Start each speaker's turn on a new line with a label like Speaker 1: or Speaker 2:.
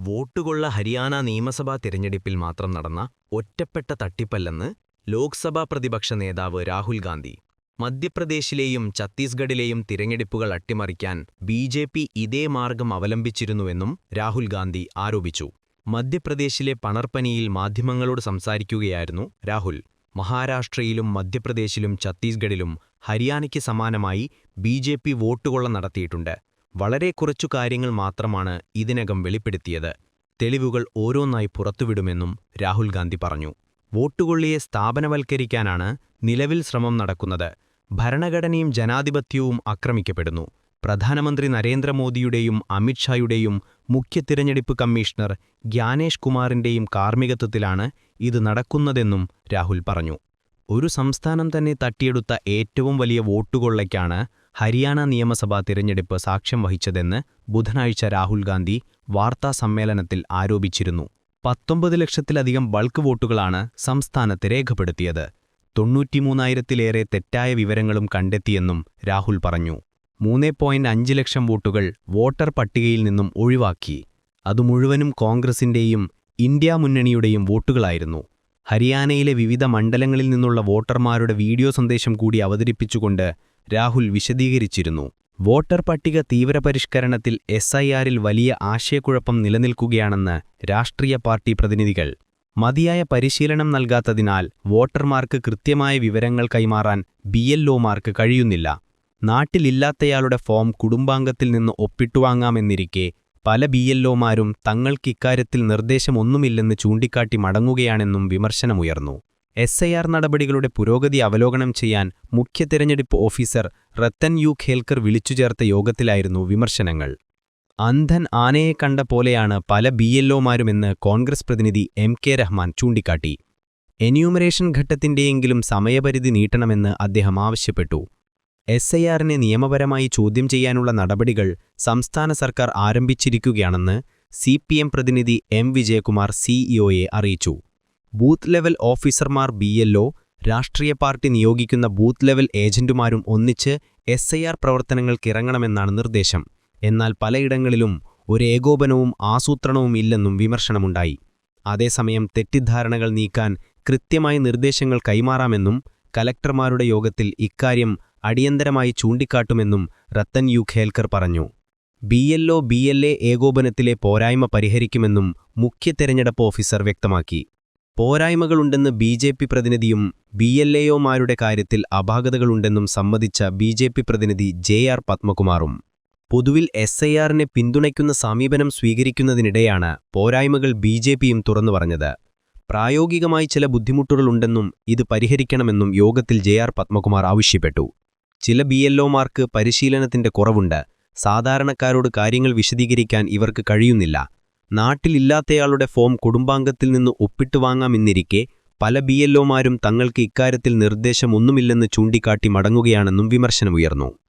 Speaker 1: വോട്ടുകൊള്ള ഹരിയാന നിയമസഭാ തിരഞ്ഞെടുപ്പിൽ മാത്രം നടന്ന ഒറ്റപ്പെട്ട തട്ടിപ്പല്ലെന്ന് ലോക്സഭാ പ്രതിപക്ഷ നേതാവ് രാഹുൽ ഗാന്ധി. മധ്യപ്രദേശിലെയും ഛത്തീസ്ഗഡിലെയും തിരഞ്ഞെടുപ്പുകൾ അട്ടിമറിക്കാൻ ബിജെപി ഇതേ മാർഗം അവലംബിച്ചിരുന്നുവെന്നും രാഹുൽ ഗാന്ധി ആരോപിച്ചു. മധ്യപ്രദേശിലെ പണർപ്പനിയിൽ മാധ്യമങ്ങളോട് സംസാരിക്കുകയായിരുന്നു രാഹുൽ. മഹാരാഷ്ട്രയിലും മധ്യപ്രദേശിലും ഛത്തീസ്ഗഡിലും ഹരിയാനയ്ക്ക് സമാനമായി ബിജെപി വോട്ടുകൊള്ള നടത്തിയിട്ടുണ്ട്. വളരെ കുറച്ചു കാര്യങ്ങൾ മാത്രമാണ് ഇതിനകം വെളിപ്പെടുത്തിയത്. തെളിവുകൾ ഓരോന്നായി പുറത്തുവിടുമെന്നും രാഹുൽ ഗാന്ധി പറഞ്ഞു. വോട്ടുകൊള്ളിയെ സ്ഥാപനവൽക്കരിക്കാനാണ് നിലവിൽ ശ്രമം നടക്കുന്നത്. ഭരണഘടനയും ജനാധിപത്യവും ആക്രമിക്കപ്പെടുന്നു. പ്രധാനമന്ത്രി നരേന്ദ്രമോദിയുടെയും അമിത്ഷായുടെയും മുഖ്യ തിരഞ്ഞെടുപ്പ് കമ്മീഷണർ ഗ്യാനേഷ് കുമാറിന്റെയും കാർമ്മികത്വത്തിലാണ് ഇത് നടക്കുന്നതെന്നും രാഹുൽ പറഞ്ഞു. ഒരു സംസ്ഥാനം തന്നെ തട്ടിയെടുത്ത ഏറ്റവും വലിയ വോട്ടുകൊള്ളയ്ക്കാണ് ഹരിയാന നിയമസഭാ തിരഞ്ഞെടുപ്പ് സാക്ഷ്യം വഹിച്ചതെന്ന് ബുധനാഴ്ച രാഹുൽ ഗാന്ധി വാർത്താസമ്മേളനത്തിൽ ആരോപിച്ചിരുന്നു. 19 ലക്ഷത്തിലധികം ബൾക്ക് വോട്ടുകളാണ് സംസ്ഥാനത്ത് രേഖപ്പെടുത്തിയത്. 93,000-ലേറെ തെറ്റായ വിവരങ്ങളും കണ്ടെത്തിയെന്നും രാഹുൽ പറഞ്ഞു. 3.5 ലക്ഷം വോട്ടുകൾ വോട്ടർ പട്ടികയിൽ നിന്നും ഒഴിവാക്കി. അതു മുഴുവനും കോൺഗ്രസിന്റെയും ഇന്ത്യാ മുന്നണിയുടെയും വോട്ടുകളായിരുന്നു. ഹരിയാനയിലെ വിവിധ മണ്ഡലങ്ങളിൽ നിന്നുള്ള വോട്ടർമാരുടെ വീഡിയോ സന്ദേശം കൂടി അവതരിപ്പിച്ചുകൊണ്ട് രാഹുൽ വിശദീകരിച്ചിരുന്നു. വോട്ടർ പട്ടിക തീവ്രപരിഷ്കരണത്തിൽ SIRൽ വലിയ ആശയക്കുഴപ്പം നിലനിൽക്കുകയാണെന്ന് രാഷ്ട്രീയ പാർട്ടി പ്രതിനിധികൾ. മതിയായ പരിശീലനം നൽകാത്തതിനാൽ വോട്ടർമാർക്ക് കൃത്യമായ വിവരങ്ങൾ കൈമാറാൻ BLOമാർക്ക് കഴിയുന്നില്ല. നാട്ടിലില്ലാത്തയാളുടെ ഫോം കുടുംബാംഗത്തിൽ നിന്ന് ഒപ്പിട്ടുവാങ്ങാമെന്നിരിക്കെ പല BLOമാരും തങ്ങൾക്കിക്കാര്യത്തിൽ നിർദ്ദേശമൊന്നുമില്ലെന്ന് ചൂണ്ടിക്കാട്ടി മടങ്ങുകയാണെന്നും വിമർശനമുയർന്നു. SIR നടപടികളുടെ പുരോഗതി അവലോകനം ചെയ്യാൻ മുഖ്യ തിരഞ്ഞെടുപ്പ് ഓഫീസർ റത്തൻ യു ഖേൽക്കർ വിളിച്ചുചേർത്ത യോഗത്തിലായിരുന്നു വിമർശനങ്ങൾ. അന്ധൻ ആനയെ കണ്ട പോലെയാണ് പല BLOമാരുമെന്ന് കോൺഗ്രസ് പ്രതിനിധി MK രഹ്മാൻ ചൂണ്ടിക്കാട്ടി. എന്യൂമറേഷൻ ഘട്ടത്തിന്റെയെങ്കിലും സമയപരിധി നീട്ടണമെന്ന് അദ്ദേഹം ആവശ്യപ്പെട്ടു. SIRനെ നിയമപരമായി ചോദ്യം ചെയ്യാനുള്ള നടപടികൾ സംസ്ഥാന സർക്കാർ ആരംഭിച്ചിരിക്കുകയാണെന്ന് CPM പ്രതിനിധി M വിജയകുമാർ CEOയെ അറിയിച്ചു. ബൂത്ത് ലെവൽ ഓഫീസർമാർ BLO, രാഷ്ട്രീയ പാർട്ടി നിയോഗിക്കുന്ന ബൂത്ത് ലെവൽ ഏജന്റുമാരും ഒന്നിച്ച് SIR പ്രവർത്തനങ്ങൾക്കിറങ്ങണമെന്നാണ് നിർദ്ദേശം. എന്നാൽ പലയിടങ്ങളിലും ഒരു ഏകോപനവും ആസൂത്രണവും ഇല്ലെന്നും വിമർശനമുണ്ടായി. അതേസമയം തെറ്റിദ്ധാരണകൾ നീക്കാൻ കൃത്യമായ നിർദ്ദേശങ്ങൾ കൈമാറാമെന്നും കലക്ടർമാരുടെ യോഗത്തിൽ ഇക്കാര്യം അടിയന്തരമായി ചൂണ്ടിക്കാട്ടുമെന്നും റത്തൻ യു ഖേൽക്കർ പറഞ്ഞു. BLO BLA ഏകോപനത്തിലെ പോരായ്മ പരിഹരിക്കുമെന്നും മുഖ്യ തെരഞ്ഞെടുപ്പ് ഓഫീസർ വ്യക്തമാക്കി. പോരായ്മകളുണ്ടെന്ന് BJP പ്രതിനിധിയും BLOമാരുടെ കാര്യത്തിൽ അപാകതകളുണ്ടെന്നും സമ്മതിച്ച BJP പ്രതിനിധി JR പത്മകുമാറും. പൊതുവിൽ SIRനെ പിന്തുണയ്ക്കുന്ന സമീപനം സ്വീകരിക്കുന്നതിനിടെയാണ് പോരായ്മകൾ BJPയും തുറന്നുപറഞ്ഞത്. പ്രായോഗികമായി ചില ബുദ്ധിമുട്ടുകളുണ്ടെന്നും ഇത് പരിഹരിക്കണമെന്നും യോഗത്തിൽ JR പത്മകുമാർ ആവശ്യപ്പെട്ടു. ചില BLOമാർക്ക് പരിശീലനത്തിന്റെ കുറവുണ്ട്. സാധാരണക്കാരോട് കാര്യങ്ങൾ വിശദീകരിക്കാൻ ഇവർക്ക് കഴിയുന്നില്ല. നാട്ടിലില്ലാത്തയാളുടെ ഫോം കുടുംബാംഗത്തിൽ നിന്ന് ഒപ്പിട്ടുവാങ്ങാമെന്നിരിക്കെ പല BLOമാരും തങ്ങൾക്ക് ഇക്കാര്യത്തിൽ നിർദ്ദേശമൊന്നുമില്ലെന്ന് ചൂണ്ടിക്കാട്ടി മടങ്ങുകയാണെന്നും വിമർശനമുയർന്നു.